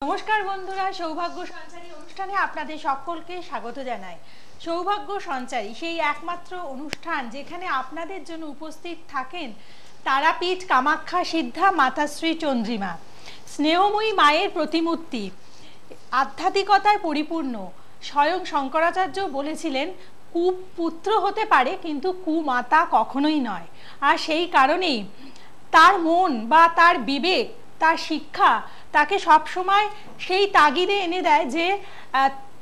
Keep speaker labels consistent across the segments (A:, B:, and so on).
A: নমস্কার বন্ধুরা, সৌভাগ্য সঞ্চারী অনুষ্ঠানে আপনাদের সকলকে স্বাগত জানাই। সৌভাগ্য সঞ্চারী সেই একমাত্র অনুষ্ঠান যেখানে আপনাদের জন্য উপস্থিত থাকেন তারাপীঠ কামাখ্যা সিদ্ধা মাতাশ্রী চন্দ্রিমা, স্নেহময়ী মায়ের প্রতিমূর্তি, আধ্যাত্মিকতায় পরিপূর্ণ। স্বয়ং শঙ্করাচার্য বলেছিলেন, কুপুত্র হতে পারে কিন্তু কুমাতা কখনোই নয়। আর সেই কারণেই তার মন বা তার বিবেক, তার শিক্ষা তাকে সবসময় সেই তাগিদে এনে দেয় যে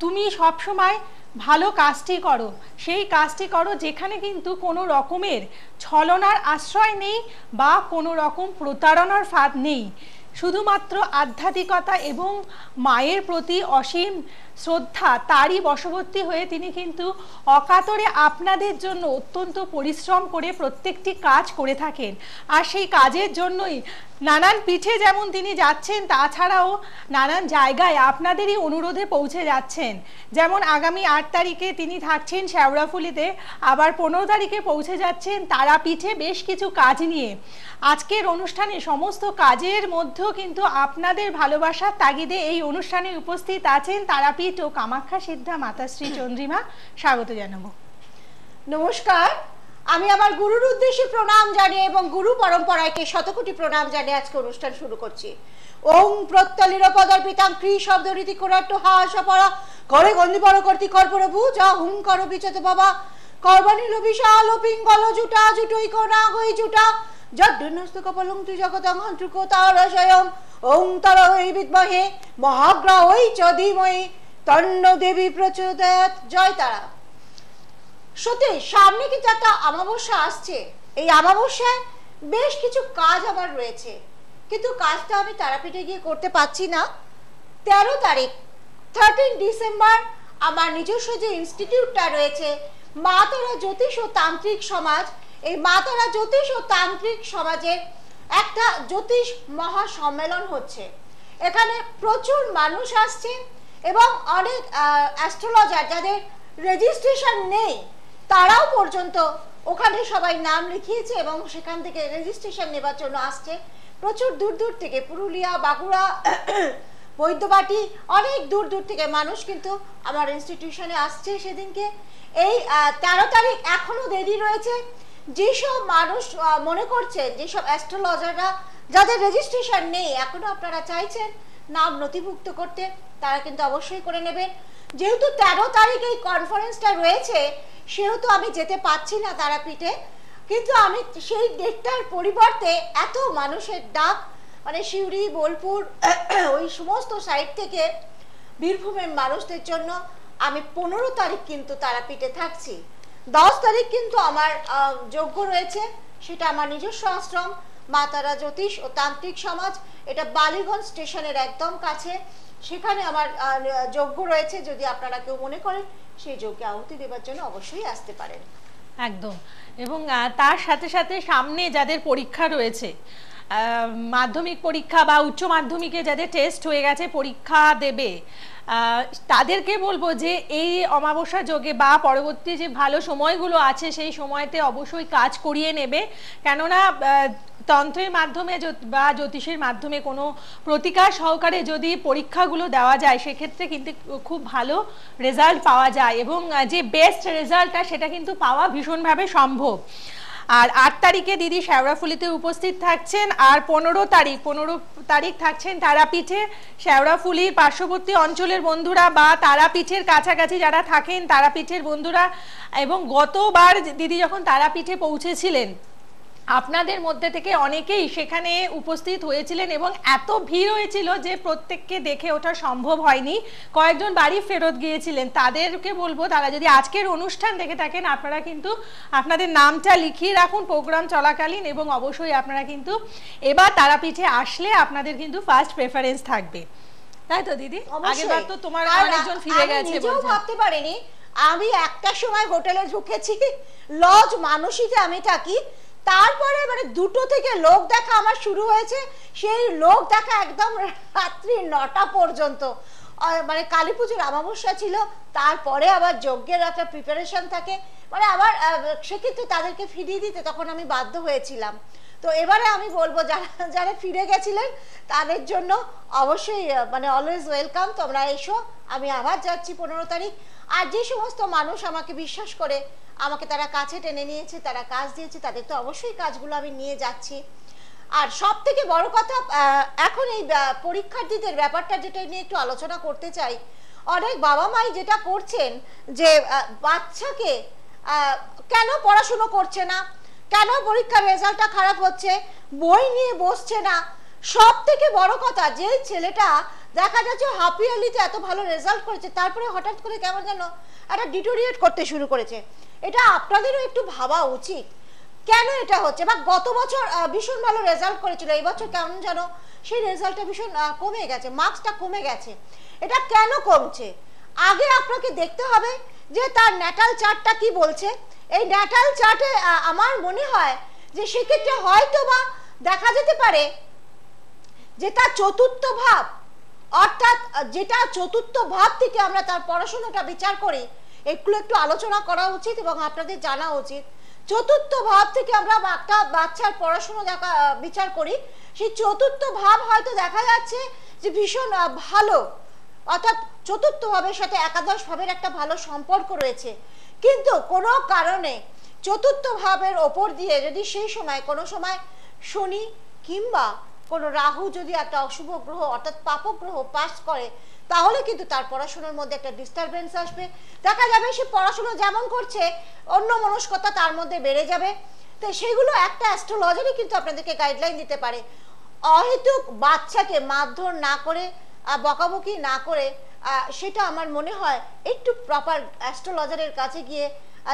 A: তুমি সবসময় ভালো কাজটি করো, সেই কাজটি করো যেখানে কিন্তু কোনো রকমের ছলনার আশ্রয় নেই বা কোনো রকম প্রতারণার ফাঁদ নেই। শুধুমাত্র আধ্যাত্মিকতা এবং মায়ের প্রতি অসীম শ্রদ্ধা, তারই বশবর্তী হয়ে তিনি কিন্তু অকাতরে আপনাদের জন্য অত্যন্ত পরিশ্রম করে প্রত্যেকটি কাজ করে থাকেন। আর সেই কাজের জন্যই নানান পীঠে যেমন তিনি যাচ্ছেন, তাছাড়াও নানান জায়গায় আপনাদেরই অনুরোধে পৌঁছে যাচ্ছেন। যেমন আগামী 8 তারিখে তিনি থাকছেন শেওড়াফুলিতে, আবার 15 তারিখে পৌঁছে যাচ্ছেন তারাপীঠে বেশ কিছু কাজ নিয়ে। আজকের অনুষ্ঠানে সমস্ত কাজের মধ্যেও কিন্তু আপনাদের ভালোবাসার তাগিদে এই অনুষ্ঠানে উপস্থিত আছেন তারাপীঠ ও কামাখ্যা সিদ্ধা মাতাশ্রী চন্দ্রিমা। স্বাগত জানাবো।
B: নমস্কার, আমি আমার গুরুর উদ্দেশ্যে প্রণাম জানিয়ে এবং গুরু পরম্পরাকে শতকোটি প্রণাম জানিয়ে আজকে অনুষ্ঠান শুরু করছি। ওং প্রত্যলির পদর্পিতাং ক্রি শব্দ রীতি কোরাট্ট হাস পরা করে গন্ধি পর কর্তি কর্পরভু যা হুম কর বিচতে বাবা করবানিল বিশাল পিঙ্গল জুটা জুটই কোনা গই জুটা জড্ডনস্ত কপালং তুই জগতং হন্ত্রুকো তারশয়ং ওং তরৈ বিদ্মহে মহাগ্রহৈ চ ধীমহি তন্নো দেবী প্রচোদয়াৎ। জয় তারা। সত্যি সামনে কিন্তু একটা অমাবস্যা আসছে। এই অমাবস্যায় বেশ কিছু কাজ আমার রয়েছে, কিন্তু কাজটা আমি তারাপীঠে গিয়ে করতে পারছি না। 13 তারিখ 13 ডিসেম্বর আমার নিজস্ব যে ইনস্টিটিউটটা রয়েছে মা তারা জ্যোতিষ ও তান্ত্রিক সমাজ, এই মা তারা জ্যোতিষ ও তান্ত্রিক সমাজের একটা জ্যোতিষ মহাসম্মেলন হচ্ছে। এখানে প্রচুর মানুষ আসছে এবং অনেক অ্যাস্ট্রোলজার যাদের রেজিস্ট্রেশন নেই তারাও পর্যন্ত ওখানে সবাই নাম লিখিয়েছে এবং সেখান থেকে রেজিস্ট্রেশন নেবার জন্য আসছে। প্রচুর দূর দূর থেকে, পুরুলিয়া, বাঁকুড়া, বৈদ্যবাটি, অনেক দূর দূর থেকে মানুষ কিন্তু আমার ইনস্টিটিউশনে আসছে সেদিনকে। এই 13 তারিখ এখনো দেরি রয়েছে। যেসব মানুষ মনে করছেন, যেসব অ্যাস্ট্রোলজাররা যাদের রেজিস্ট্রেশন নেই এখনো আপনারা চাইছেন নাম নথিভুক্ত করতে, তারা কিন্তু অবশ্যই করে নেবেন। যেহেতু 13 তারিখ এই কনফারেন্সটা রয়েছে সেহেতু আমি যেতে পারছি না তারাপীঠে, কিন্তু আমি সেই ডেটটার পরিবর্তে এত মানুষের ডাক, মানে সিউড়ি, বোলপুর, ওই সমস্ত সাইড থেকে বীরভূমের মানুষদের জন্য আমি 15 তারিখ কিন্তু তারাপীঠে থাকছি। 10 তারিখ কিন্তু আমার যজ্ঞ রয়েছে, সেটা আমার নিজস্ব আশ্রম মা তারা জ্যোতিষ ও তান্ত্রিক সমাজ, এটা বালিগঞ্জ স্টেশনের একদম কাছে। সেখানে আমার যজ্ঞ রয়েছে। যদি আপনারা কেউ মনে করেন সেই যজ্ঞে আহুতি দেবার জন্য অবশ্যই আসতে পারেন।
A: একদম। এবং তার সাথে সাথে সামনে যাদের পরীক্ষা রয়েছে, মাধ্যমিক পরীক্ষা বা উচ্চ মাধ্যমিকে যাদের টেস্ট হয়ে গেছে, পরীক্ষা দেবে, তাদেরকে বলবো যে এই অমাবস্যা যোগে বা পরবর্তী যে ভালো সময়গুলো আছে সেই সময়তে অবশ্যই কাজ করিয়ে নেবে। কেননা তন্ত্রের মাধ্যমে বা জ্যোতিষের মাধ্যমে কোনো প্রতিকার সহকারে যদি পরীক্ষাগুলো দেওয়া যায় সেক্ষেত্রে কিন্তু খুব ভালো রেজাল্ট পাওয়া যায় এবং যে বেস্ট রেজাল্টটা সেটা কিন্তু পাওয়া ভীষণভাবে সম্ভব। আর 8 তারিখে দিদি শেওড়াফুলিতে উপস্থিত থাকছেন, আর 15 তারিখ থাকছেন তারাপীঠে। শেওড়াফুলির পার্শ্ববর্তী অঞ্চলের বন্ধুরা বা তারাপীঠের কাছাকাছি যারা থাকেন তারাপীঠের বন্ধুরা, এবং গতবার দিদি যখন তারাপীঠে পৌঁছেছিলেন আপনাদের মধ্যে থেকে অনেকেই সেখানে উপস্থিত হয়েছিলেন এবং এত ভিড় হয়েছিল যে প্রত্যেককে দেখে ওঠা সম্ভব হয়নি। কয়েকজন বাড়ি ফেরত গিয়েছিলেন। তাদেরকে বলবো তারা যদি আজকের অনুষ্ঠান দেখে থাকেন আপনারা কিন্তু আপনাদের নামটা লিখিয়ে রাখুন প্রোগ্রাম চলাকালীন, এবং অবশ্যই আপনারা কিন্তু এবার তারাপীঠে আসলে আপনাদের কিন্তু ফার্স্ট প্রেফারেন্স থাকবে, তাই তো দিদি? আগেরবার তো তোমার অনেকজন ফিরে গেছে।
B: নিজেও ভাবতে পারিনি, আমি একটা সময় হোটেলে ঢুকেছি, লজ মানসীতে আমি থাকি, তারপরে মানে 2টো থেকে লোক দেখা আমার শুরু হয়েছে। সেই লোক দেখা একদম রাত্রি 9টা পর্যন্ত, মানে কালী পুজোর অমাবস্যা ছিল, তারপরে আবার যজ্ঞের একটা প্রিপারেশন থাকে, মানে আবার সেক্ষেত্রে তাদেরকে ফিরিয়ে দিতে তখন আমি বাধ্য হয়েছিলাম। তো তো এবারে আমি বলবো যারা যারা ফিরে গেছিলেন তাদের জন্য অবশ্যই মানে অলওয়েজ ওয়েলকাম, তোমরা এসো। আমি আবার যাচ্ছি 15 তারিখ। আর যে সমস্ত মানুষ আমাকে বিশ্বাস করে আমাকে তারা কাছে টেনে নিয়েছে, তারা কাজ দিয়েছে, তাদের তো অবশ্যই কাজগুলো আমি নিয়ে যাচ্ছি। আর সব থেকে বড় কথা, এখন এই পরীক্ষার্থীদের ব্যাপারটা যেটা নিয়ে একটু আলোচনা করতে চাই। অনেক বাবা মাই যেটা করছেন যে বাচ্চাকে কেন পড়াশুনো করছে না, কেন পরীক্ষার রেজাল্টটা খারাপ হচ্ছে, বই নিয়ে বসছে না। সব থেকে বড় কথা, যে ছেলেটা দেখা যাচ্ছে হাফ ইয়ারলিতে এত ভালো রেজাল্ট করেছে, তারপরে হঠাৎ করে কেমন যেন একটা ডিটোরিয়েট করতে শুরু করেছে। এটা আপনাদেরও একটু ভাবা উচিত কেন এটা হচ্ছে। বা গত বছর ভীষণ ভালো রেজাল্ট করেছিল, এই বছর কেমন যেন সেই রেজাল্টটা ভীষণ কমে গেছে, মার্কসটা কমে গেছে। এটা কেন কমছে? আগে আপনাকে দেখতে হবে যে তার ন্যাটাল চার্টটা কি বলছে। এই ন্যাটাল চার্টে আমার মনে হয় যে সেক্ষেত্রে হয়তো বা দেখা যেতে পারে যে তার চতুর্থ ভাব, অর্থাৎ যেটা চতুর্থ ভাব থেকে আমরা তার পড়াশোনাটা বিচার করি, একটু একটু আলোচনা করা উচিত এবং আপনাদের জানা উচিত। চতুর্থ ভাব থেকে আমরা একটা বাচ্চার পড়াশোনা বিচার করি, সেই চতুর্থ ভাব হয়তো দেখা যাচ্ছে যে ভীষণ ভালো, অর্থাৎ চতুর্থ ভাবের সাথে একাদশ ভাবের একটা ভালো সম্পর্ক রয়েছে। কিন্তু কোনো কারণে চতুর্থ ভাবের ওপর দিয়ে যদি সেই সময় কোনো সময় শনি কিংবা কোনো রাহু যদি একটা অশুভ গ্রহ অর্থাৎ পাপক গ্রহ পাস করে, তাহলে কিন্তু তার পড়াশোনার মধ্যে একটা ডিস্টারবেন্স আসবে। দেখা যাবে সে পড়াশোনা যেমন করছে অন্য মনস্কতা তার মধ্যে বেড়ে যাবে। তো সেগুলো একটা অ্যাস্ট্রোলজারই কিন্তু আপনাদেরকে গাইডলাইন দিতে পারে। অহেতুক বাচ্চাকে মারধর না করে, বকাবকি না করে, সেটা আমার মনে হয় একটু প্রপার অ্যাস্ট্রোলজারের কাছে গিয়ে,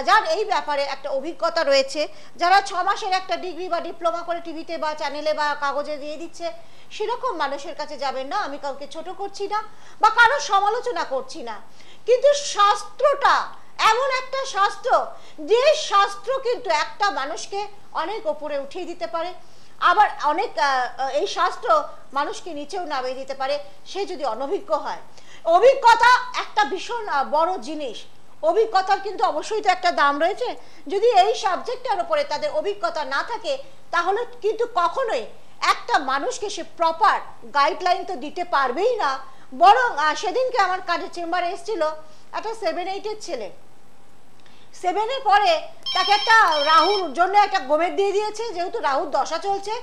B: যার এই ব্যাপারে একটা অভিজ্ঞতা রয়েছে, যারা 6 মাসের একটা ডিগ্রি বা ডিপ্লোমা করে টিভিতে বা চ্যানেলে বা কাগজে দিয়ে দিচ্ছে, সেরকম মানুষের কাছে যাবেন না। আমি কাউকে ছোট করছি না বা কারো সমালোচনা করছি না, কিন্তু শাস্ত্রটা এমন একটা শাস্ত্র, যে শাস্ত্র কিন্তু একটা মানুষকে অনেক ওপরে উঠিয়ে দিতে পারে, আবার অনেক এই শাস্ত্র মানুষকে নিচেও নামিয়ে দিতে পারে, সে যদি অনভিজ্ঞ হয়। অভিজ্ঞতা একটা ভীষণ বড় জিনিস। অভিজ্ঞতার কিন্তু অবশ্যই তো একটা দাম রয়েছে। যদি এই সাবজেক্টের উপরে তাদের অভিজ্ঞতা না থাকে, তাহলে কিন্তু কখনোই একটা মানুষকে সে প্রপার গাইডলাইন তো দিতে পারবেই না। বরং সেদিনকে আমার কাছে চেম্বারে এসেছিল একটা 7-8 ছেলে। 7 পরে তাকে একটা রাহুর জন্য একটা গোমেদ দিয়ে দিয়েছে, যেহেতু রাহুর দশা চলছে।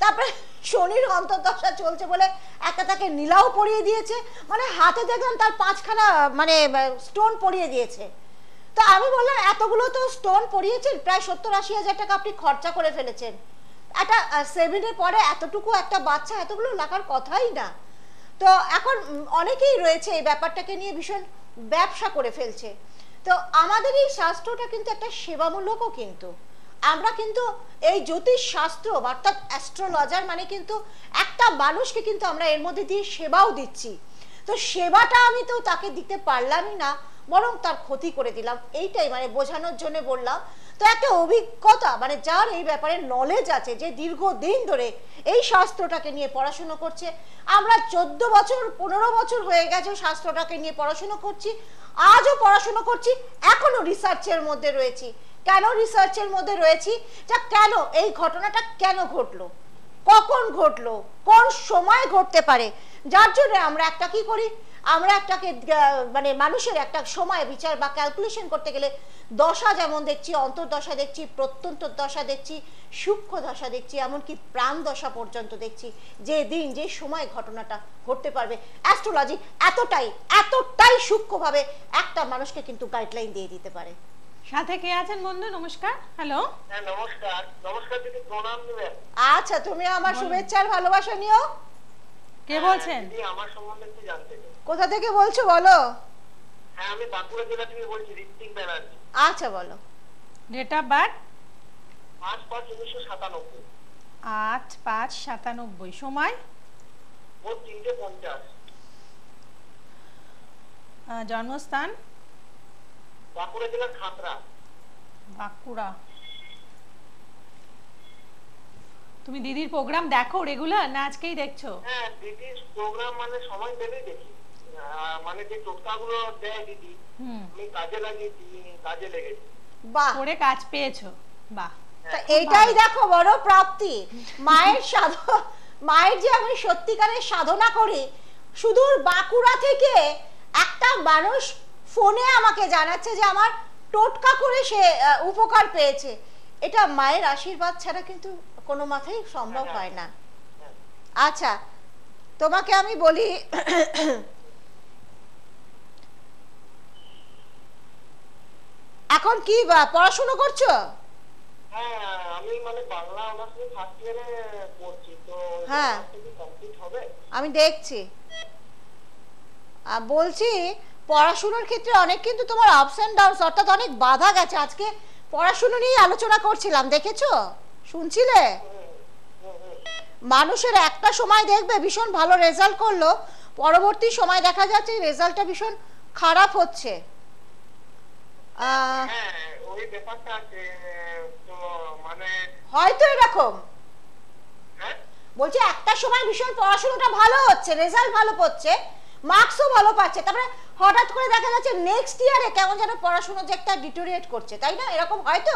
B: তারপরে শনির অন্তর্দশা চলছে বলে একটা তাকে নীলাও পরিয়ে দিয়েছে, মানে হাতে দেখলাম তার 5খানা মানে স্টোন পরিয়ে দিয়েছে। তো আমি বললাম এতগুলো তো স্টোন পরিয়েছেন, প্রায় 70-80 হাজার টাকা আপনি খরচা করে ফেলেছেন। একটা 7 পরে এতটুকু একটা বাচ্চা এতগুলো লাগার কথাই না। তো এখন অনেকেই রয়েছে এই ব্যাপারটাকে নিয়ে ভীষণ ব্যবসা করে ফেলছে। তো আমাদের এই শাস্ত্রটা কিন্তু একটা সেবামূলকও, কিন্তু আমরা কিন্তু এই জ্যোতিষ শাস্ত্র অর্থাৎ অ্যাস্ট্রোলজার মানে কিন্তু একটা মানুষকে কিন্তু আমরা এর মধ্যে দিয়ে সেবাও দিচ্ছি। তো সেবাটা আমি তো তাকে দিতে পারলামই না, বরং তার ক্ষতি করে দিলাম। এইটাই মানে বোঝানোর জন্য বললাম। তো একটা অভিজ্ঞতা মানে যার এই ব্যাপারে নলেজ আছে, যে দীর্ঘদিন ধরে এই শাস্ত্রটাকে নিয়ে পড়াশুনো করছে, আমরা 14 বছর 15 বছর হয়ে গেছে শাস্ত্রটাকে নিয়ে পড়াশুনো করছি, আজও পড়াশুনো করছি, এখনো রিসার্চের মধ্যে রয়েছি। কেন রিসার্চের মধ্যে রয়েছি? যা কেন এই ঘটনাটা কেন ঘটলো, কখন ঘটলো, কোন সময় ঘটতে পারে, যার জন্য আমরা একটা কি করি, আমরা একটাকে মানে মানুষের একটা সময় বিচার বা ক্যালকুলেশন করতে গেলে দশা যেমন দেখছি, অন্তর্দশা দেখছি, প্রত্যন্তর দশা দেখছি, সূক্ষ্ম দশা দেখছি, এমনকি প্রাণ দশা পর্যন্ত দেখছি, যে দিন যে সময় ঘটনাটা ঘটতে পারবে। অ্যাস্ট্রোলজি এতটাই সূক্ষ্মভাবে একটা মানুষকে কিন্তু গাইডলাইন দিয়ে দিতে পারে।
A: সাথে কে আছেন বন্ধু? নমস্কার। হ্যালো।
C: হ্যাঁ নমস্কার। নমস্কার দিদি, প্রণাম নেবেন।
B: আচ্ছা, তুমি আমার শুভেচ্ছা আর ভালোবাসা নিও।
A: কে বলছেন?
C: দিদি আমার সম্বন্ধে একটু জানতে চাই।
B: কোথা থেকে বলছো বলো?
C: হ্যাঁ আমি বাঁকুড়া জেলা থেকে বলছি, ঋত্বিক ব্যানার্জি।
B: আচ্ছা বলো।
A: Date of birth?
C: 5/5/1997।
A: 8/5/97। সময়?
C: ভোর 3:50।
A: জন্মস্থান?
C: বাঁকুড়া জেলার খাতড়া।
A: বাঁকুড়া। তুমি দিদির প্রোগ্রাম দেখো রেগুলার না আজকেই দেখছো?
C: হ্যাঁ দিদির প্রোগ্রাম মানে সময় পেলেই দেখি। মানে যে টোটকাগুলো দেয় দিদি, আমি কাজে লাগিয়েছি, কাজে লেগেছি।
B: বাহ,
A: করে কাজ পেয়েছো? বাহ।
B: তা এটাই দেখো বড় প্রাপ্তি। মায়ের যে আমি সত্যিকারের সাধনা করি, সুদূর বাঁকুড়া থেকে একটা মানুষ ফোনে আমাকে জানাচ্ছে যে আমার টোটকা করে সে উপকার পেয়েছে। এটা মায়ের আশীর্বাদ ছাড়া কিন্তু কোনো মাথায় সম্ভব হয় না। আচ্ছা, তোমাকে আমি বলি, এখন কি পড়াশোনা করছো?
C: হ্যাঁ, আমি মানে বাংলা অনার্স ফার্স্ট ইয়ারে পড়ছি, তো
B: হ্যাঁ,
C: কমপ্লিট হবে।
B: আমি দেখছি। বলছি পড়াশোনার ক্ষেত্রে অনেক কিন্তু তোমার আপস এন্ড ডাউনস, অর্থাৎ অনেক বাধা গেছে। আজকে পড়াশোনা নিয়ে আলোচনা করছিলাম, দেখেছো, শুনছিলে? মানুষের একটা সময় দেখবে ভীষণ ভালো রেজাল্ট করলো, পরবর্তী সময় দেখা যাচ্ছে রেজাল্টটা ভীষণ খারাপ হচ্ছে।
C: হ্যাঁ, ওই ব্যাপারটা আছে, তো মানে
B: হয়তো এরকম
C: হ্যাঁ,
B: বলছে একটা সময় ভীষণ পড়াশোনাটা ভালো হচ্ছে, রেজাল্ট ভালো হচ্ছে, মার্কসও ভালো পাচ্ছে, তারপরে হঠাৎ করে দেখা যাচ্ছে নেক্সট ইয়ারে কেমন যেন পড়াশোনা যে একটা ডিটোরিয়েট করছে, তাই না? এরকম হয়তো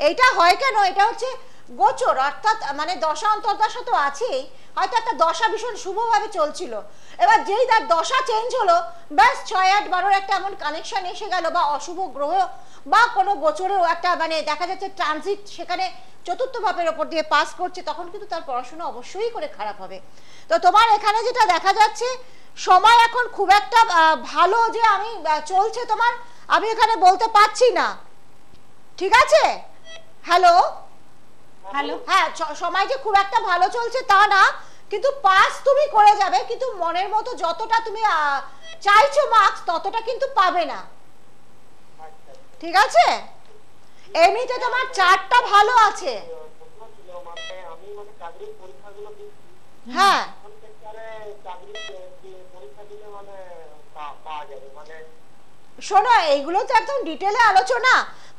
B: এইটা হয় কেন? এটা হচ্ছে গোচর, অর্থাৎ মানে দশা অন্তর্দশা তো আছেই, হয়তো একটা দশা ভীষণ শুভভাবে চলছিল, এবার যেই তার দশা চেঞ্জ হলো, ব্যাস 6, 8, 12 একটা এমন কানেকশন এসে গেল, বা অশুভ গ্রহ বা কোনো গোচরেও একটা মানে দেখা যাচ্ছে ট্রানজিট সেখানে চতুর্থ ভাবের ওপর দিয়ে পাস করছে, তখন কিন্তু তার পড়াশোনা অবশ্যই করে খারাপ হবে। তো তোমার এখানে যেটা দেখা যাচ্ছে সময় এখন খুব একটা ভালো যে আমি চলছে তোমার, আমি এখানে বলতে পারছি না, ঠিক আছে? হ্যালো
A: হ্যালো,
B: হ্যাঁ, সময় যে খুব একটা ভালো চলছে তা না, কিন্তু পাস তুমি করে যাবে, কিন্তু মনের মতো যতটা তুমি চাইছো মার্কস ততটা কিন্তু পাবে না, ঠিক আছে? এমনিতে তোমার চারটা ভালো আছে।
C: আমি মানে চাকরির পরীক্ষাগুলো দিচ্ছি,
B: হ্যাঁ,
C: চাকরির পরীক্ষা দিলে মানে পাওয়া যাবে মানে।
B: শোনো, এইগুলো তো একদম ডিটেলে আলোচনা,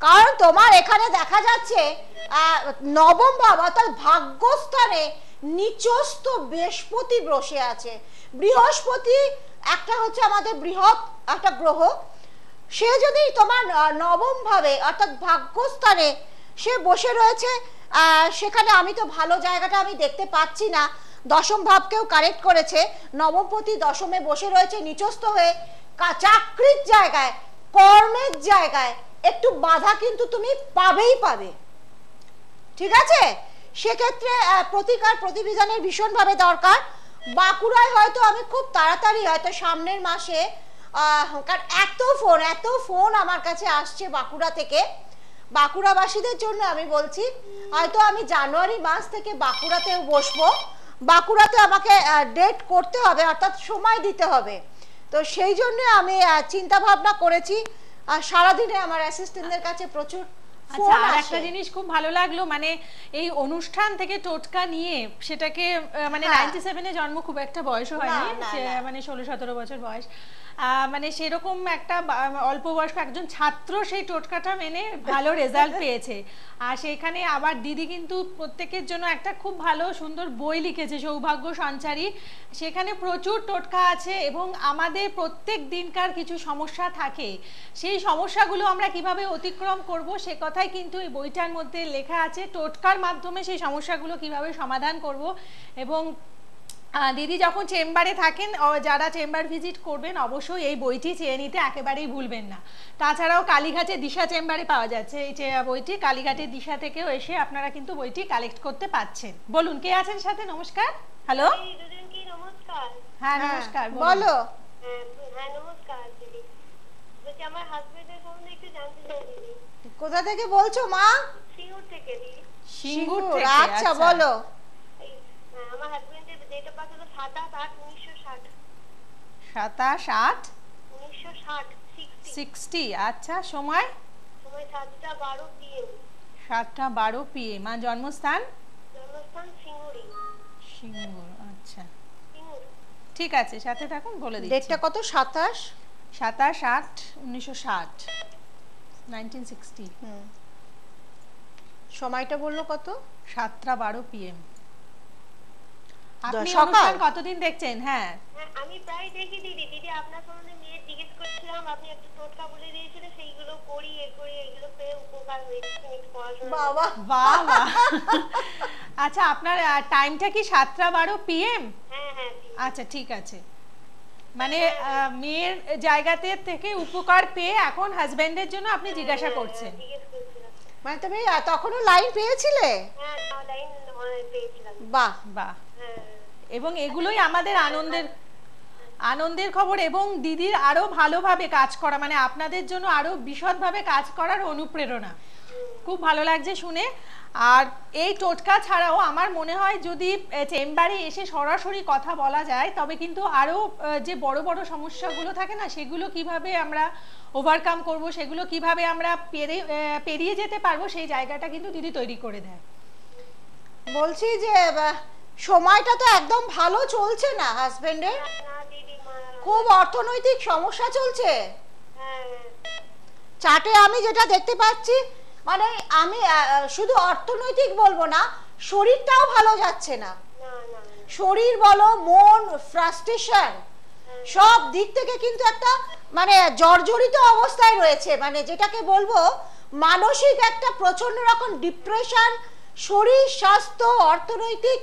B: কারণ তোমার এখানে দেখা যাচ্ছে নবম ভাব অর্থাৎ ভাগ্যস্থানে নিচস্থ বৃহস্পতি বসে আছে। বৃহস্পতি একটা হচ্ছে আমাদের বৃহৎ একটা গ্রহ, সে যদি তোমার নবম ভাবে অর্থাৎ ভাগ্যস্থানে সে বসে রয়েছে, সেখানে আমি তো ভালো জায়গাটা আমি দেখতে পাচ্ছি না। দশম ভাবকেও কারেক্ট করেছে, নবমপতি দশমে বসে রয়েছে নিচস্থ হয়ে, চাকরির জায়গায় কর্মের জায়গায় একটু বাধা কিন্তু তুমি পাবেই পাবে, ঠিক আছে? সেক্ষেত্রে প্রতিকার প্রতিবিধানের ভীষণভাবে দরকার। বাঁকুড়ায় হয়তো আমি খুব তাড়াতাড়ি হয়তো সামনের মাসে, কারণ এত ফোন আমার কাছে আসছে বাঁকুড়া থেকে, বাঁকুড়াবাসীদের জন্য আমি বলছি, হয়তো আমি জানুয়ারি মাস থেকে বাঁকুড়াতেও বসবো। বাঁকুড়াতে আমাকে ডেট করতে হবে, অর্থাৎ সময় দিতে হবে। তো সেই জন্য আমি চিন্তা ভাবনা করেছি, আর সারাদিনে আমার অ্যাসিস্ট্যান্টদের কাছে প্রচুর
A: আচ্ছা, আর একটা জিনিস খুব ভালো লাগলো, মানে এই অনুষ্ঠান থেকে টোটকা নিয়ে সেটাকে মানে 97-এ জন্ম, খুব একটা বয়সও হয়নি, মানে 16-17 বছর বয়স, মানে সেরকম একটা অল্প বয়স্ক একজন ছাত্র সেই টোটকাটা মেনে ভালো রেজাল্ট পেয়েছে। আর সেখানে আবার দিদি কিন্তু প্রত্যেকের জন্য একটা খুব ভালো সুন্দর বই লিখেছে, সৌভাগ্য সঞ্চারী। সেখানে প্রচুর টোটকা আছে এবং আমাদের প্রত্যেক দিনকার কিছু সমস্যা থাকে, সেই সমস্যাগুলো আমরা কিভাবে অতিক্রম করব সে কথাই কিন্তু এই বইটার মধ্যে লেখা আছে। টোটকার মাধ্যমে সেই সমস্যাগুলো কিভাবে সমাধান করব, এবং দিদি যখন চেম্বারে থাকেন, যারা চেম্বার ভিজিট করবেন অবশ্যই এই বইটি চেয়ে নিতে একেবারেই ভুলবেন না। তাছাড়াও কালীঘাটে দিশা চেম্বারে পাওয়া যাচ্ছে এই বইটি, কালীঘাটের দিশা থেকেও এসে আপনারা কিন্তু বইটি কালেক্ট করতে পাচ্ছেন। বলুন, কে আছেন সাথে? নমস্কার। হ্যালো,
D: নমস্কার।
A: হ্যাঁ নমস্কার,
B: বলো।
D: হ্যাঁ নমস্কার দিদি, বলছি আমার হাজবেন্ডের সম্বন্ধে একটু জানতে চাই দিদি।
B: কোথা থেকে বলছো মা?
D: সিঙ্গুর থেকে দিদি।
A: সিঙ্গুর
B: সিঙ্গুর,
A: থেকে,
B: আচ্ছা বলো।
D: আমার হাজবেন্ডের ডেট অফ বার্থ হলো 27/8/1960।
A: 27/8/1960, 60। আচ্ছা, সময়?
D: সময় 7টা 12 PM।
A: 7টা 12 PM। আর জন্মস্থান?
D: জন্মস্থান সিঙ্গুরি।
A: সিঙ্গুর, আচ্ছা
D: সিঙ্গুর।
A: ঠিক আছে, সাথে থাকুন, বলে দিচ্ছি।
B: ডেটটা কত? 27
A: 27/8/1960, 1960।
B: সময়টা বললো কত?
A: 7টা 12 PM। আপনি
B: সকাল
A: অনুষ্ঠান কতদিন দেখছেন? হ্যাঁ,
D: হ্যাঁ আমি প্রায় দেখি দিদি। দিদি আপনার সম্বন্ধে মেয়ের জিজ্ঞেস করছিলাম, আপনি একটা টোটকা বলে দিয়েছিলেন, সেইগুলো করি এগুলো পেয়ে উপকার হয়েছে একটু পড়াশোনা।
B: বাবা
A: বাহ বাহ। আচ্ছা, আপনার টাইমটা কি 7:12 PM?
D: হ্যাঁ হ্যাঁ দিদি।
A: আচ্ছা, ঠিক আছে। মানে মেয়ের জায়গাতে থেকে উপকার পেয়ে এখন হাজবেন্ডের জন্য আপনি জিজ্ঞাসা করছেন।
D: জিজ্ঞেস করছিলাম।
B: মানে তুমি তখনও লাইন পেয়েছিলে?
D: হ্যাঁ লাইন পেয়েছিলাম।
B: বাহ
A: বাহ।
D: হ্যাঁ
A: এবং এগুলোই আমাদের আনন্দের খবর, এবং দিদির আরো ভালোভাবে কাজ করা, মানে আপনাদের জন্য আরো বিশদভাবে কাজ করার অনুপ্রেরণা। খুব ভালো লাগছে শুনে। আর এই টোটকা ছাড়াও আমার মনে হয় যদি চেম্বারে এসে সরাসরি কথা বলা যায়, তবে কিন্তু আরো যে বড় বড় সমস্যাগুলো থাকে না, সেগুলো কিভাবে আমরা ওভারকাম করব, সেগুলো কিভাবে আমরা পেরিয়ে যেতে পারবো, সেই জায়গাটা কিন্তু দিদি তৈরি করে দেয়।
B: বলছি যে সময়টা তো একদম ভালো চলছে না হাজবেন্ডের,
D: না দিদি
B: খুব অর্থনৈতিক সমস্যা চলছে।
D: হ্যাঁ
B: চার্টে আমি যেটা দেখতে পাচ্ছি, মানে আমি শুধু অর্থনৈতিক বলবো না, শরীরটাও ভালো যাচ্ছে না।
D: না না
B: শরীর বলো, মন, ফ্রাস্ট্রেশন, সব দিক থেকে কিন্তু একটা মানে জর্জরিত অবস্থায় রয়েছে, মানে যেটাকে বলবো মানসিক একটা প্রচন্ড রকম ডিপ্রেশন, শরীর স্বাস্থ্য অর্থনৈতিক,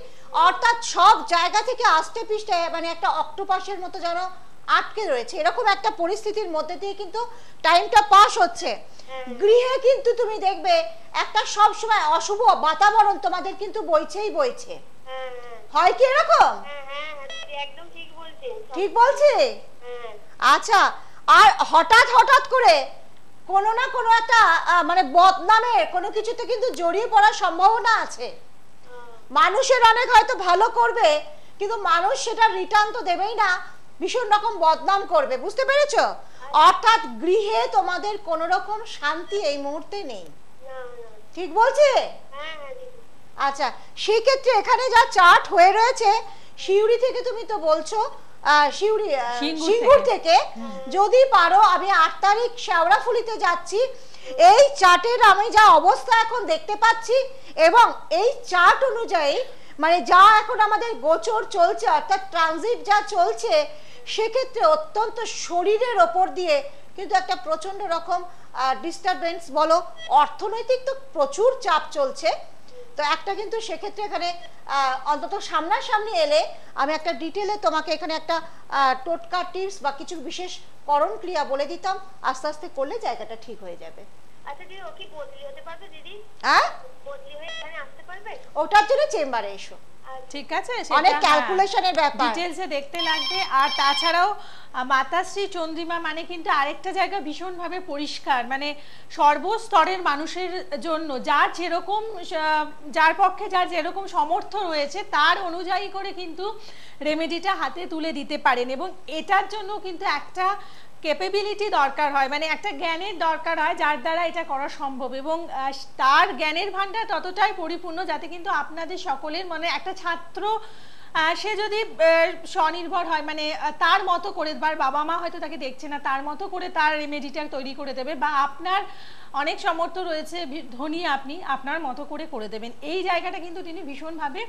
B: অর্থাৎ সব জায়গা থেকে আস্তে পিষ্টে মানে একটা অক্টোপাসের মতো যেন আটকে রয়েছে, এরকম একটা পরিস্থিতির মধ্যে দিয়ে কিন্তু টাইমটা পাস হচ্ছে। গৃহে কিন্তু তুমি দেখবে একটা সব সময় অশুভ বাতাবরণ তোমাদের কিন্তু বইছেই বইছে,
D: হ্যাঁ
B: হয় কি এরকম?
D: হ্যাঁ হ্যাঁ দিদি একদম ঠিক বলছেন।
B: ঠিক বলছি?
D: হ্যাঁ
B: আচ্ছা, আর হঠাৎ হঠাৎ করে কোনো না কোনো একটা মানে বদনামের কোনো কিছুতে কিন্তু জড়িয়ে পড়ার সম্ভাবনা আছে। মানুষের অনেক হয়তো ভালো করবে, কিন্তু মানুষ সেটা রিটার্ন তো দেবেই না, ভীষণ রকম বদনাম করবে, বুঝতে পেরেছো? অর্থাৎ গৃহে তোমাদের কোনো রকম শান্তি এই মুহূর্তে নেই,
D: না না
B: ঠিক বলছি?
D: হ্যাঁ হ্যাঁ দিদি
B: আচ্ছা, সেই ক্ষেত্রে এখানে যা চার্ট হয়ে রয়েছে, শিউরি থেকে তুমি তো বলছো, শিউরি সিঙ্গুর থেকে যদি পারো, আমি 8 তারিখ শেওড়াফুলিতে যাচ্ছি। এই চার্টের আমি যা অবস্থা এখন দেখতে পাচ্ছি, এবং এই চার্ট অনুযায়ী মানে যা এখন আমাদের গোচর চলছে, অর্থাৎ ট্রানজিট যা চলছে, সেক্ষেত্রে অত্যন্ত শরীরের ওপর দিয়ে কিন্তু একটা প্রচন্ড রকম ডিস্টারবেন্স বলো, অর্থনৈতিক তো প্রচুর চাপ চলছে। তো একটা কিন্তু সেক্ষেত্রে এখানে অন্তত সামনাসামনি এলে আমি একটা ডিটেলে তোমাকে এখানে একটা টোটকা টিপস বা কিছু বিশেষ করণ ক্রিয়া বলে দিতাম, আস্তে আস্তে করলে জায়গাটা ঠিক হয়ে যাবে।
D: আচ্ছা দিদি, ও কি বদলি হতে পারবে দিদি?
B: হ্যাঁ,
D: বদলি হয়ে এখানে আসতে পারবে?
B: ওটার জন্য চেম্বারে এসো,
A: ঠিক আছে,
B: অনেক ক্যালকুলেশনের ব্যাপার,
A: ডিটেইলসে দেখতে লাগবে। আর তাছাড়াও মাতাশ্রী চন্দ্রিমা মানে কিন্তু আরেকটা জায়গা ভীষণভাবে পরিষ্কার, মানে সর্বস্তরের মানুষের জন্য যার পক্ষে যার যেরকম সামর্থ্য রয়েছে তার অনুযায়ী করে কিন্তু রেমেডিটা হাতে তুলে দিতে পারেন, এবং এটার জন্য কিন্তু একটা ক্যাপাবিলিটি দরকার হয়, মানে একটা জ্ঞানের দরকার হয় যার দ্বারা এটা করা সম্ভব, এবং তার জ্ঞানের ভান্ডার ততটাই পরিপূর্ণ যাতে কিন্তু আপনাদের সকলের মানে একটা ছাত্র সে যদি স্বনির্ভর হয়, মানে তার মতো করে, বাবা মা হয়তো তাকে দেখছে না, তার মতো করে তার রেমেডিটা তৈরি করে দেবে, বা আপনার অনেক সামর্থ্য রয়েছে, ধনী আপনি, আপনার মতো করে দেবেন। এই জায়গাটা কিন্তু তিনি ভীষণভাবে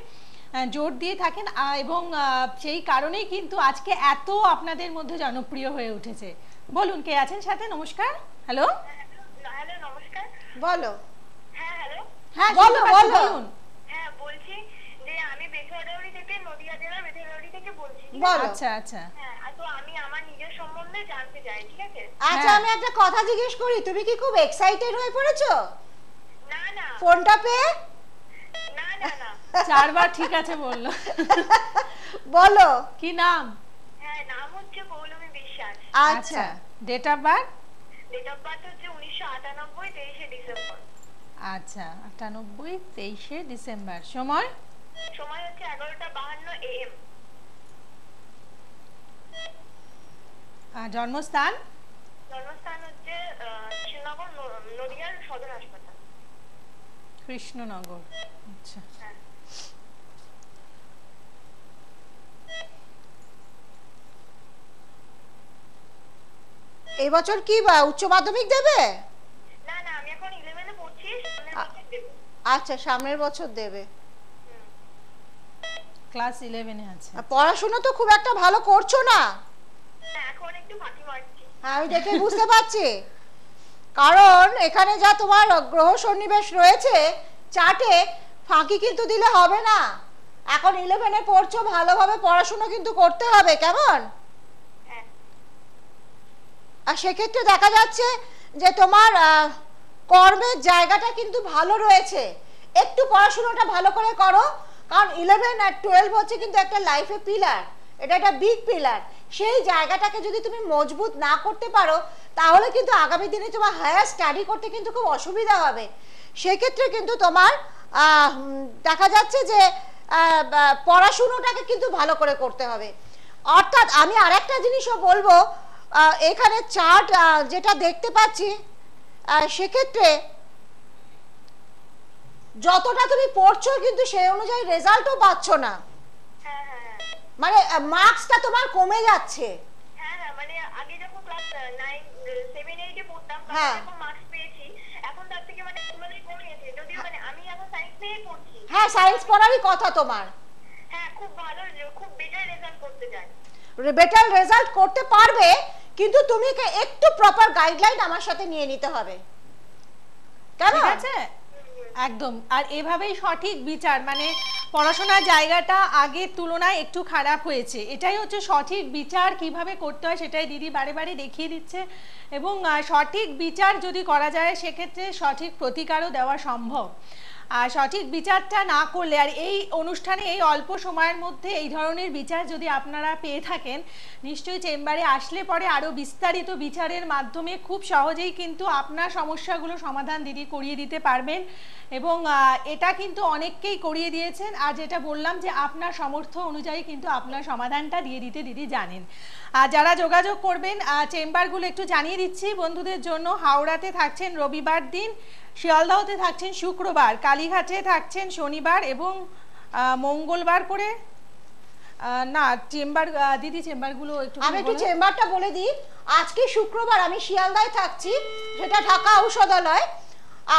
A: জোর দিয়ে থাকেন, এবং সেই কারণেই কিন্তু আজকে এত আপনাদের মধ্যে জনপ্রিয় হয়ে উঠেছে। বলুন, কে আছেন সাথে? নমস্কার। হ্যালো
D: হ্যালো নমস্কার।
B: বলো।
D: হ্যাঁ হ্যালো
A: হ্যাঁ,
B: বলো, বলো।
A: বলুন।
D: হ্যাঁ বলছি যে আমি বেথুয়াডাউরি থেকে, নদিয়া জেলার বেথুয়াডাউরি থেকে বলছি।
B: বলো।
A: আচ্ছা আচ্ছা,
D: হ্যাঁ তো আমি আমার নিজের সম্বন্ধে জানতে চাই, ঠিক আছে?
B: আচ্ছা,
A: হ্যাঁ।
B: আমি একটা কথা জিজ্ঞেস করি, তুমি কি খুব এক্সাইটেড হয়ে পড়েছো
D: না না
B: ফোনটা পেয়ে?
D: না না না
A: 4 বার ঠিক আছে বললো।
B: বলো।
A: কি নাম?
D: হ্যাঁ নাম হচ্ছে পৌলমী বিশ্বাস।
B: আচ্ছা,
A: date of birth?
D: Date of birth হচ্ছে 1998, 23শে ডিসেম্বর।
A: আচ্ছা, 98, 23শে ডিসেম্বর। সময়?
D: সময় হচ্ছে 11:52 AM।
A: জন্মস্থান?
D: জন্মস্থান হচ্ছে কৃষ্ণনগর, নদিয়ার সদর হাসপাতাল।
A: কৃষ্ণনগর। আচ্ছা,
D: হ্যাঁ
B: এবছর কি উচ্চ মাধ্যমিক দেবে?
D: না না আমি এখন 11-এ পড়ছি, সামনের বছর দেব।
B: আচ্ছা, সামনের বছর দেবে।
A: ক্লাস 11-এ আছে।
B: আর পড়াশোনা তো খুব একটা ভালো করছো না।
D: হ্যাঁ, এখন একটু ফাঁকি মারছি।
B: আমি দেখে বুঝতে পারছি, কারণ এখানে যা তোমার গ্রহ সন্নিবেশ রয়েছে চার্টে, ফাঁকি কিন্তু দিলে হবে না। এখন 11-এ পড়ছো, ভালোভাবে পড়াশোনা কিন্তু করতে হবে, কেমন?
D: হ্যাঁ।
B: আর সেক্ষেত্রে দেখা যাচ্ছে যে তোমার কর্মের জায়গাটা কিন্তু ভালো রয়েছে। একটু পড়াশোনাটা ভালো করে করো, কারণ 11 আর 12 হচ্ছে কিন্তু একটা লাইফে পিলার, এটা একটা বিগ পিলার। সেই জায়গাটাকে যদি তুমি মজবুত না করতে পারো তাহলে কিন্তু আগামী দিনে তোমার হায়ার স্টাডি করতে কিন্তু খুব অসুবিধা হবে। সেক্ষেত্রে কিন্তু তোমার দেখা যাচ্ছে যে পড়াশুনোটাকে কিন্তু ভালো করে করতে হবে। অর্থাৎ আমি আরেকটা জিনিসও বলবো, এখানে চার্ট যেটা দেখতে পাচ্ছি সেক্ষেত্রে যতটা তুমি পড়ছো কিন্তু সেই অনুযায়ী রেজাল্টও পাচ্ছ না,
D: হ্যাঁ হ্যাঁ হ্যাঁ।
B: মানে মার্কসটা তোমার কমে যাচ্ছে।
D: হ্যাঁ হ্যাঁ, মানে আগে যখন ক্লাস 7-8 পড়তাম
B: হ্যাঁ।
D: তখন মার্কস পেয়েছি, এখন তার থেকে মানে কমে গেছে। যদিও মানে আমি এখন সায়েন্স নিয়ে পড়ছি।
B: হ্যাঁ, সায়েন্স পড়ারই কথা তোমার।
D: হ্যাঁ, খুব ভালো, খুব বেটার রেজাল্ট করতে চাই।
B: বেটার রেজাল্ট করতে পারবে, কিন্তু তুমি একটু প্রপার গাইডলাইন আমার সাথে নিয়ে নিতে হবে, কেমন?
A: ঠিক আছে, একদম। আর এভাবেই সঠিক বিচার, মানে পড়াশোনার জায়গাটা আগের তুলনায় একটু খারাপ হয়েছে, এটাই হচ্ছে সঠিক বিচার কিভাবে করতে হয় সেটাই দিদি বারে বারে দেখিয়ে দিচ্ছে। এবং সঠিক বিচার যদি করা যায় সেক্ষেত্রে সঠিক প্রতিকারও দেওয়া সম্ভব। আর সঠিক বিচারটা না করলে, আর এই অনুষ্ঠানে এই অল্প সময়ের মধ্যে এই ধরনের বিচার যদি আপনারা পেয়ে থাকেন, নিশ্চয়ই চেম্বারে আসলে পরে আরও বিস্তারিত বিচারের মাধ্যমে খুব সহজেই কিন্তু আপনার সমস্যাগুলো সমাধান দিদি করিয়ে দিতে পারবেন। এবং এটা কিন্তু অনেককেই করিয়ে দিয়েছেন। আর যেটা বললাম যে আপনার সামর্থ্য অনুযায়ী কিন্তু আপনার সমাধানটা দিয়ে দিতে দিদি জানেন। আর যারা যোগাযোগ করবেন, চেম্বারগুলো একটু জানিয়ে দিচ্ছি বন্ধুদের জন্য। হাওড়াতে থাকছেন রবিবার দিন, শিয়ালদাহতে থাকছেন শুক্রবার, কালীঘাটে থাকছেন শনিবার এবং মঙ্গলবার করে। না চেম্বার দিদি, চেম্বারগুলো একটু
B: আমি একটু চেম্বারটা বলে দিই। আজকে শুক্রবার আমি শিয়ালদায় থাকছি, সেটা ঢাকা ঔষধালয়।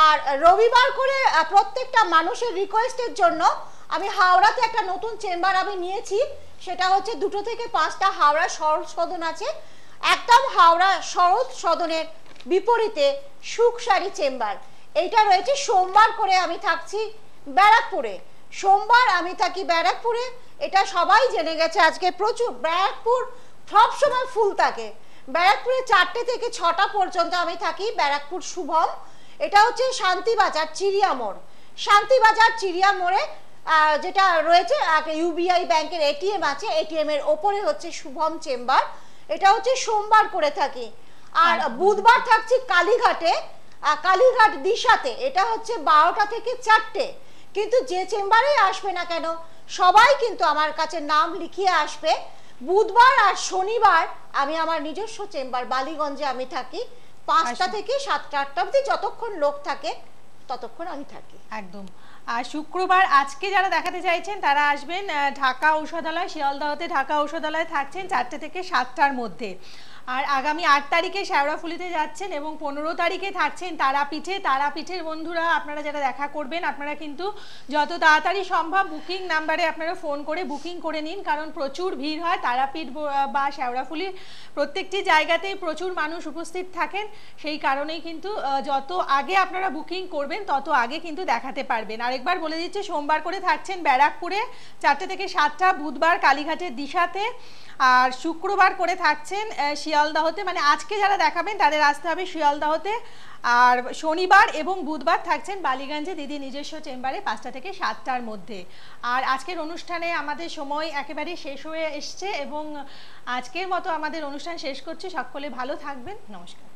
B: আর রবিবার করে প্রত্যেকটা মানুষের রিকোয়েস্টের জন্য আমি হাওড়াতে একটা নতুন চেম্বার আমি নিয়েছি, সেটা হচ্ছে 2টো থেকে 5টা হাওড়া শরৎ সদন আছে। একদম হাওড়া শরৎ সদনের বিপরীতে সুখসারি চেম্বার, এইটা রয়েছে। সোমবার করে আমি থাকছি ব্যারাকপুরে, সোমবার আমি থাকি ব্যারাকপুরে, এটা সবাই জেনে গেছে আজকে। প্রচুর ব্যারাকপুর সবসময় ফুল থাকে। ব্যারাকপুরে 4টে থেকে 6টা পর্যন্ত আমি থাকি। ব্যারাকপুর শুভম, এটা হচ্ছে শান্তিবাজার চিড়িয়ামোড়। শান্তিবাজার চিড়িয়ামোড়ে যেটা রয়েছে ইউবিআই ব্যাংকের এটিএম আছে, এটিএম এর ওপরে হচ্ছে শুভম চেম্বার। এটা হচ্ছে সোমবার করে থাকি। আর বুধবার থাকছি কালীঘাটে, কালীঘাট দিশাতে, এটা হচ্ছে 12টা থেকে 4টে। কিন্তু যে চেম্বারে আসবে না কেন সবাই কিন্তু আমার কাছে নাম লিখিয়ে আসবে। বুধবার আর শনিবার আমি আমার নিজস্ব চেম্বার বালিগঞ্জে আমি থাকি, 5টা থেকে 7টা 8টা অবধি, যতক্ষণ লোক থাকে ততক্ষণ আমি থাকি।
A: একদম। আর শুক্রবার আজকে যারা দেখাতে চাইছেন তারা আসবেন ঢাকা ঔষধালয়, শিয়ালদাহতে ঢাকা ঔষধালয় থাকছেন 4টে থেকে 7টার মধ্যে। আর আগামী 8 তারিখে শেওড়াফুলিতে যাচ্ছেন এবং 15 তারিখে থাকছেন তারাপীঠে। তারাপীঠের বন্ধুরা আপনারা যারা দেখা করবেন, আপনারা কিন্তু যত তাড়াতাড়ি সম্ভব বুকিং নাম্বারে আপনারা ফোন করে বুকিং করে নিন, কারণ প্রচুর ভিড় হয় তারাপীঠ বা শেওড়াফুলির প্রত্যেকটি জায়গাতেই প্রচুর মানুষ উপস্থিত থাকেন। সেই কারণেই কিন্তু যত আগে আপনারা বুকিং করবেন তত আগে কিন্তু দেখাতে পারবেন। আরেকবার বলে দিচ্ছি, সোমবার করে থাকছেন ব্যারাকপুরে 4টে থেকে 7টা, বুধবার কালীঘাটের দিশাতে, আর শুক্রবার করে থাকছেন শিয়ালদাহতে। মানে আজকে যারা দেখাবেন তাদের আসতে হবে শিয়ালদাহতে। আর শনিবার এবং বুধবার থাকছেন বালিগঞ্জে দিদি নিজস্ব চেম্বারে 5টা থেকে 7টার মধ্যে। আর আজকের অনুষ্ঠানে আমাদের সময় একেবারে শেষ হয়ে এসছে এবং আজকের মতো আমাদের অনুষ্ঠান শেষ করছি। সকলে ভালো থাকবেন, নমস্কার।